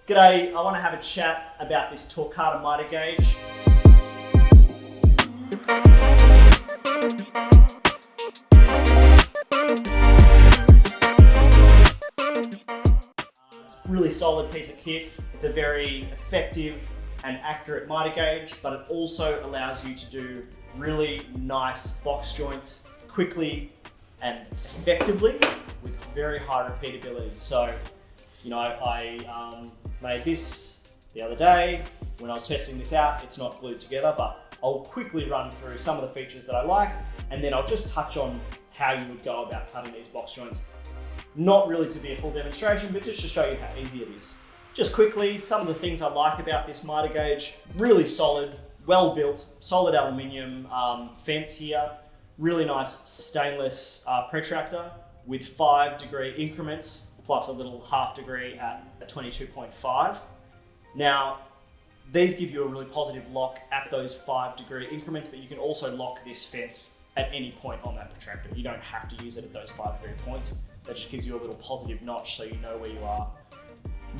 G'day, I want to have a chat about this Torquata mitre gauge. It's a really solid piece of kit. It's a very effective and accurate mitre gauge, but it also allows you to do really nice box joints quickly and effectively with very high repeatability. So, you know, I made this the other day when I was testing this out. It's not glued together, but I'll quickly run through some of the features that I like, and then I'll just touch on how you would go about cutting these box joints. Not really to be a full demonstration, but just to show you how easy it is. Just quickly, some of the things I like about this mitre gauge: really solid, well built, solid aluminium fence here, really nice stainless protractor with 5-degree increments, plus a little ½ degree at 22.5. Now, these give you a really positive lock at those 5-degree increments, but you can also lock this fence at any point on that protractor. You don't have to use it at those 5-degree points. That just gives you a little positive notch so you know where you are.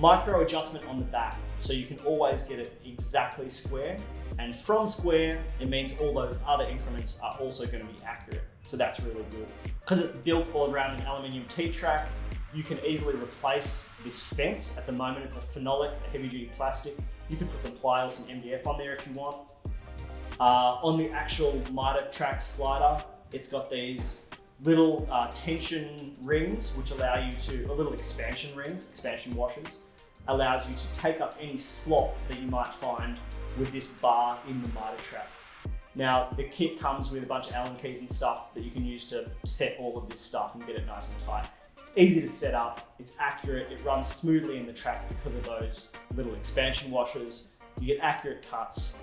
Micro adjustment on the back, so you can always get it exactly square. And from square, it means all those other increments are also going to be accurate. So that's really good. Because it's built all around an aluminium T-track, you can easily replace this fence. At the moment, it's a phenolic, a heavy-duty plastic. You can put some ply or some MDF on there if you want. On the actual mitre track slider, it's got these little tension rings, which allow you to, little expansion rings, expansion washers, allows you to take up any slop that you might find with this bar in the mitre track. Now, the kit comes with a bunch of Allen keys and stuff that you can use to set all of this stuff and get it nice and tight. It's easy to set up, it's accurate, it runs smoothly in the track because of those little expansion washers. You get accurate cuts.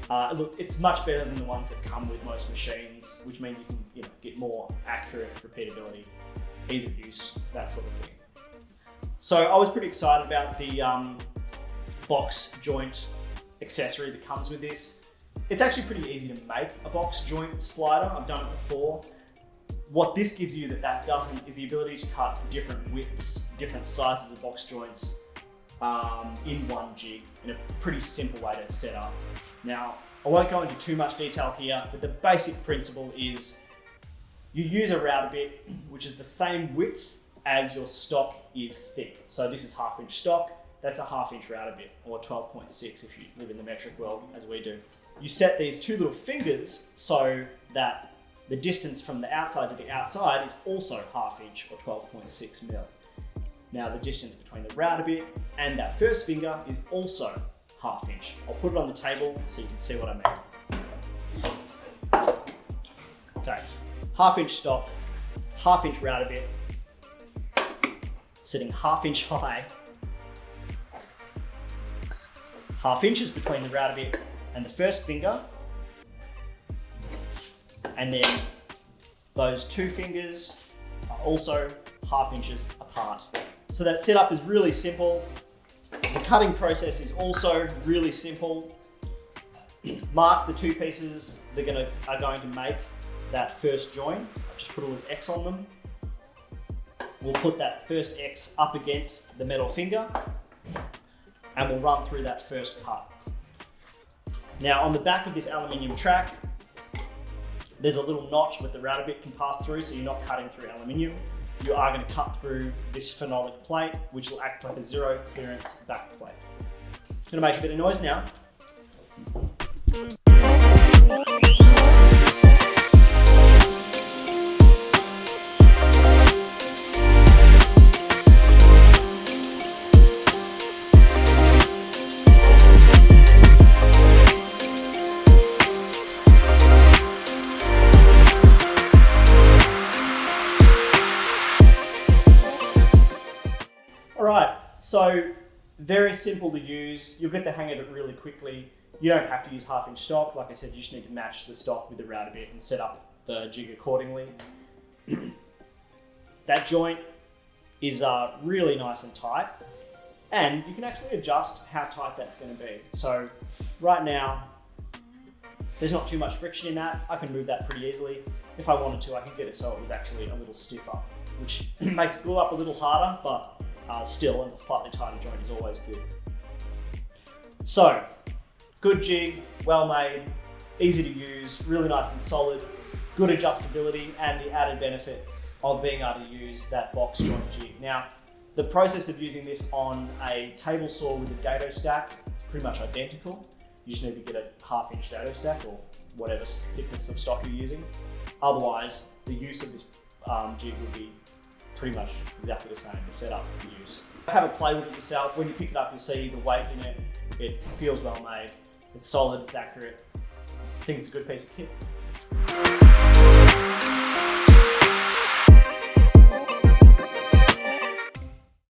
Look, it's much better than the ones that come with most machines, which means you can get more accurate repeatability, ease of use, that sort of thing. So I was pretty excited about the box joint accessory that comes with this. It's actually pretty easy to make a box joint slider. I've done it before. What this gives you that doesn't is the ability to cut different widths, different sizes of box joints in one jig in a pretty simple way to set up. Now, I won't go into too much detail here, but the basic principle is you use a router bit, which is the same width as your stock is thick. So this is 1/2 inch stock, that's a 1/2 inch router bit, or 12.6 if you live in the metric world, as we do. You set these two little fingers so that the distance from the outside to the outside is also 1/2 inch or 12.6 mil. Now the distance between the router bit and that first finger is also 1/2 inch. I'll put it on the table so you can see what I mean. Okay, 1/2 inch stock, 1/2 inch router bit, sitting 1/2 inch high, 1/2 inches between the router bit and the first finger, and then those two fingers are also 1/2 inches apart. So that setup is really simple. The cutting process is also really simple. Mark the two pieces that are going to make that first join. I've just put a little X on them. We'll put that first X up against the metal finger, and we'll run through that first cut. Now, on the back of this aluminium track, there's a little notch that the router bit can pass through, so you're not cutting through aluminium. You are going to cut through this phenolic plate, which will act like a zero clearance back plate. I'm going to make a bit of noise now. Alright, so very simple to use. You'll get the hang of it really quickly. You don't have to use 1/2 inch stock. Like I said, you just need to match the stock with the router bit and set up the jig accordingly. That joint is really nice and tight, and you can actually adjust how tight that's going to be. So right now, there's not too much friction in that. I can move that pretty easily. If I wanted to, I could get it so it was actually a little stiffer, which makes glue up a little harder, but still, a slightly tighter joint is always good. So, good jig, well made, easy to use, really nice and solid, good adjustability, and the added benefit of being able to use that box joint jig. Now, the process of using this on a table saw with a dado stack is pretty much identical. You just need to get a 1/2 inch dado stack or whatever thickness of stock you're using. Otherwise, the use of this jig will be pretty much exactly the same, the setup and use. Have a play with it yourself. When you pick it up, you'll see the weight in it. It feels well made, it's solid, it's accurate. I think it's a good piece of kit.